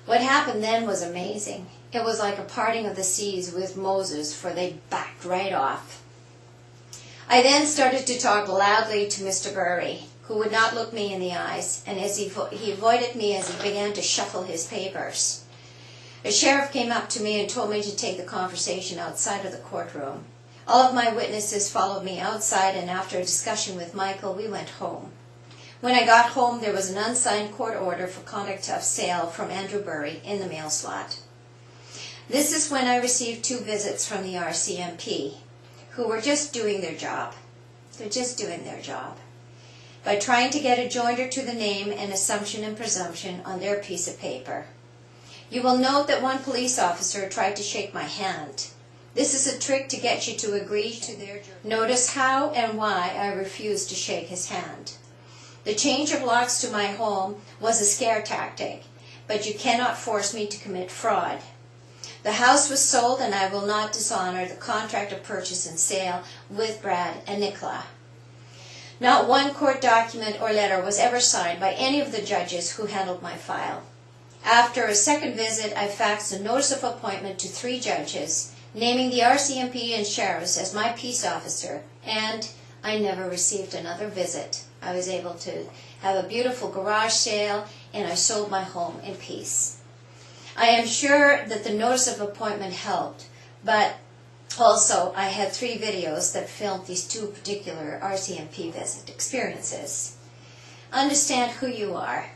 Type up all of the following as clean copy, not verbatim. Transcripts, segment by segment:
What happened then was amazing. It was like a parting of the seas with Moses, for they backed right off. I then started to talk loudly to Mr. Burry, who would not look me in the eyes, and as he avoided me as he began to shuffle his papers. A sheriff came up to me and told me to take the conversation outside of the courtroom. All of my witnesses followed me outside, and after a discussion with Michael, we went home. When I got home, there was an unsigned court order for conduct of sale from Andrew Burry in the mail slot. This is when I received 2 visits from the RCMP, who were just doing their job. They're just doing their job by trying to get a jointer to the name and assumption and presumption on their piece of paper. You will note that one police officer tried to shake my hand. This is a trick to get you to agree to their jurisdiction. Notice how and why I refused to shake his hand. The change of locks to my home was a scare tactic, but you cannot force me to commit fraud. The house was sold, and I will not dishonor the contract of purchase and sale with Brad and Nicola. Not one court document or letter was ever signed by any of the judges who handled my file. After a second visit, I faxed a notice of appointment to 3 judges, naming the RCMP and sheriffs as my peace officer, and I never received another visit. I was able to have a beautiful garage sale, and I sold my home in peace. I am sure that the notice of appointment helped, but also I had 3 videos that filmed these 2 particular RCMP visit experiences. Understand who you are.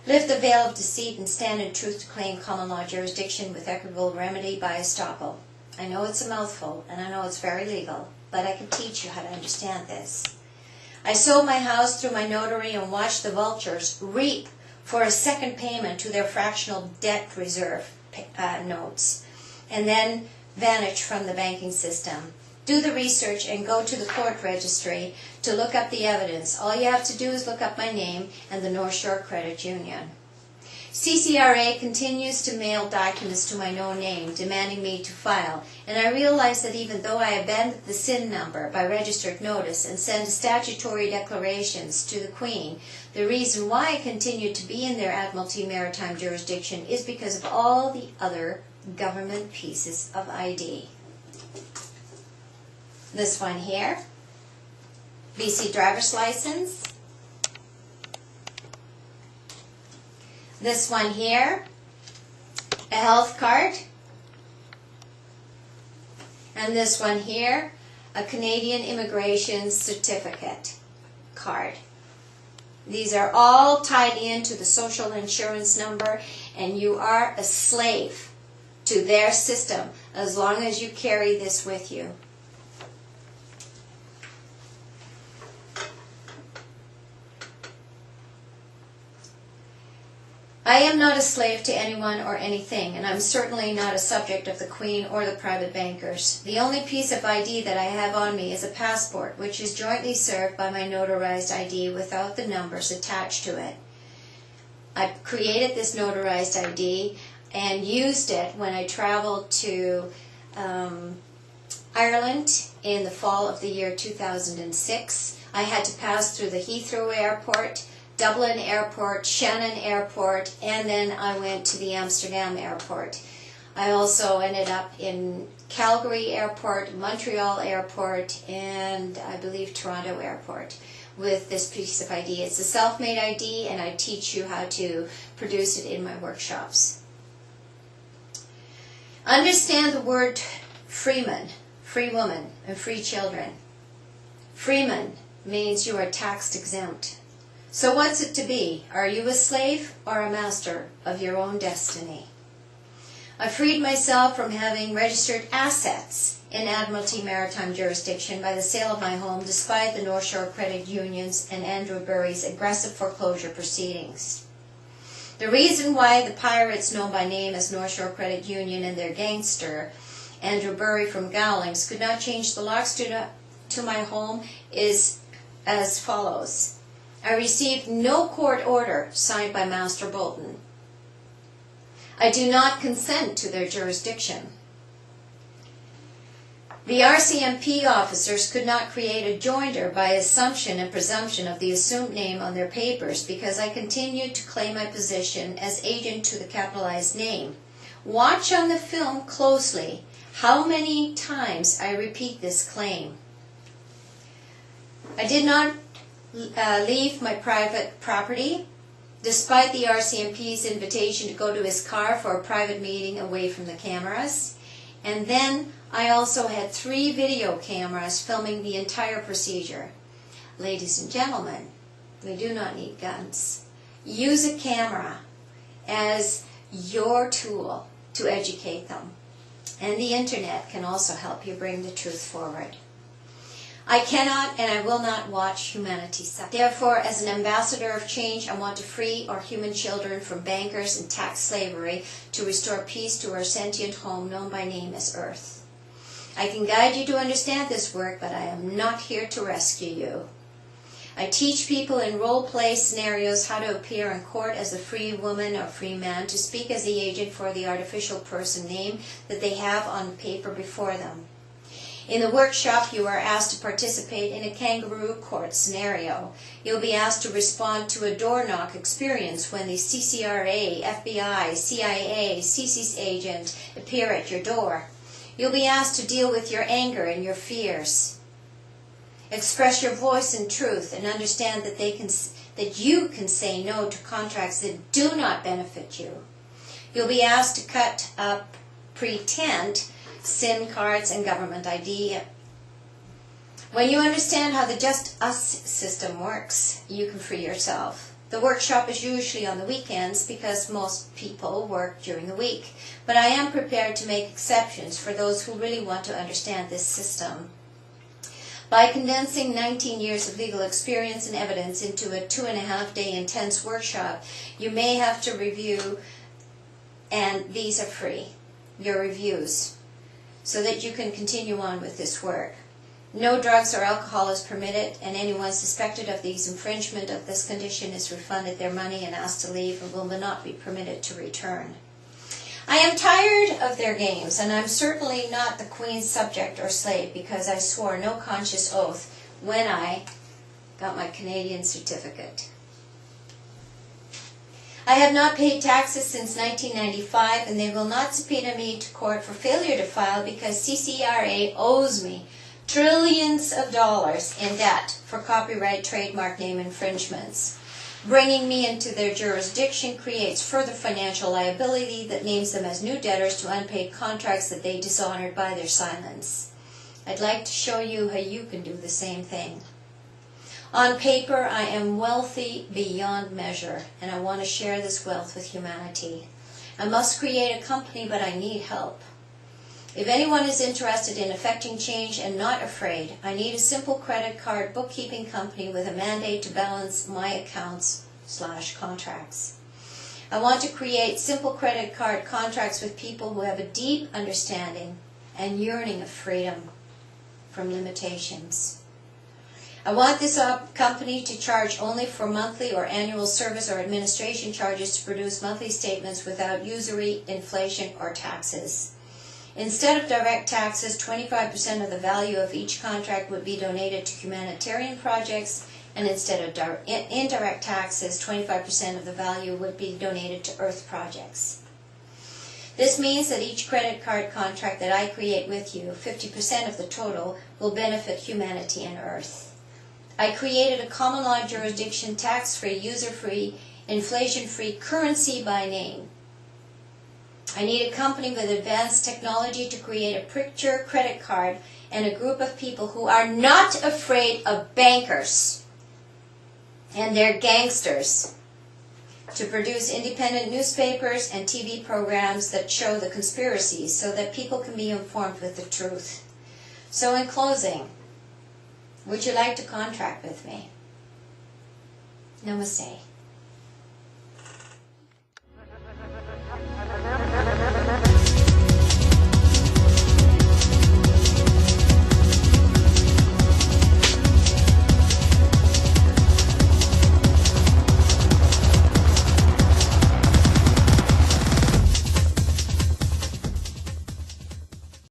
Lift the veil of deceit and stand in truth to claim common law jurisdiction with equitable remedy by estoppel. I know it's a mouthful, and I know it's very legal, but I can teach you how to understand this. I sold my house through my notary and watched the vultures reap for a second payment to their fractional debt reserve notes, and then vanish from the banking system. Do the research and go to the court registry to look up the evidence. All you have to do is look up my name and the North Shore Credit Union. CCRA continues to mail documents to my no name, demanding me to file, and I realize that even though I abandoned the SIN number by registered notice and send statutory declarations to the Queen, the reason why I continue to be in their Admiralty Maritime jurisdiction is because of all the other government pieces of ID. This one here, BC driver's license. This one here, a health card. And this one here, a Canadian immigration certificate card. These are all tied into the social insurance number, and you are a slave to their system as long as you carry this with you. I am not a slave to anyone or anything, and I'm certainly not a subject of the Queen or the private bankers. The only piece of ID that I have on me is a passport, which is jointly served by my notarized ID without the numbers attached to it. I created this notarized ID and used it when I traveled to Ireland in the fall of the year 2006. I had to pass through the Heathrow Airport, Dublin Airport, Shannon Airport, and then I went to the Amsterdam Airport. I also ended up in Calgary Airport, Montreal Airport, and I believe Toronto Airport with this piece of ID. It's a self-made ID, and I teach you how to produce it in my workshops. Understand the word freeman, free woman, and free children. Freeman means you are tax exempt. So what's it to be? Are you a slave or a master of your own destiny? I freed myself from having registered assets in Admiralty Maritime jurisdiction by the sale of my home despite the North Shore Credit Union's and Andrew Burry's aggressive foreclosure proceedings. The reason why the pirates known by name as North Shore Credit Union and their gangster, Andrew Burry from Gowlings, could not change the locks to my home is as follows. I received no court order signed by Master Bolton. I do not consent to their jurisdiction. The RCMP officers could not create a joinder by assumption and presumption of the assumed name on their papers because I continued to claim my position as agent to the capitalized name. Watch on the film closely how many times I repeat this claim. I did not leave my private property, despite the RCMP's invitation to go to his car for a private meeting away from the cameras. And then I also had 3 video cameras filming the entire procedure. Ladies and gentlemen, we do not need guns. Use a camera as your tool to educate them. And the internet can also help you bring the truth forward. I cannot and I will not watch humanity suffer. Therefore, as an ambassador of change, I want to free our human children from bankers and tax slavery to restore peace to our sentient home known by name as Earth. I can guide you to understand this work, but I am not here to rescue you. I teach people in role-play scenarios how to appear in court as a free woman or free man, to speak as the agent for the artificial person name that they have on paper before them. In the workshop, you are asked to participate in a kangaroo court scenario. You'll be asked to respond to a door knock experience when the CCRA, FBI, CIA, CC's agent appear at your door. You'll be asked to deal with your anger and your fears. Express your voice in truth and understand that you can say no to contracts that do not benefit you. You'll be asked to cut up pretend SIN cards and government ID. When you understand how the Just Us system works, you can free yourself. The workshop is usually on the weekends because most people work during the week, but I am prepared to make exceptions for those who really want to understand this system. By condensing 19 years of legal experience and evidence into a 2.5-day intense workshop, you may have to review, and these are free, your reviews, so that you can continue on with this work. No drugs or alcohol is permitted, and anyone suspected of these infringement of this condition is refunded their money and asked to leave and will not be permitted to return. I am tired of their games, and I'm certainly not the Queen's subject or slave, because I swore no conscious oath when I got my Canadian certificate. I have not paid taxes since 1995, and they will not subpoena me to court for failure to file because CCRA owes me trillions of dollars in debt for copyright trademark name infringements. Bringing me into their jurisdiction creates further financial liability that names them as new debtors to unpaid contracts that they dishonored by their silence. I'd like to show you how you can do the same thing. On paper, I am wealthy beyond measure, and I want to share this wealth with humanity. I must create a company, but I need help. If anyone is interested in effecting change and not afraid, I need a simple credit card bookkeeping company with a mandate to balance my accounts/contracts. I want to create simple credit card contracts with people who have a deep understanding and yearning of freedom from limitations. I want this company to charge only for monthly or annual service or administration charges to produce monthly statements without usury, inflation, or taxes. Instead of direct taxes, 25% of the value of each contract would be donated to humanitarian projects, and instead of indirect taxes, 25% of the value would be donated to Earth projects. This means that each credit card contract that I create with you, 50% of the total, will benefit humanity and Earth. I created a common law jurisdiction, tax-free, user-free, inflation-free currency by name. I need a company with advanced technology to create a picture credit card and a group of people who are not afraid of bankers and their gangsters, to produce independent newspapers and TV programs that show the conspiracies so that people can be informed with the truth. So in closing, would you like to contract with me? Namaste.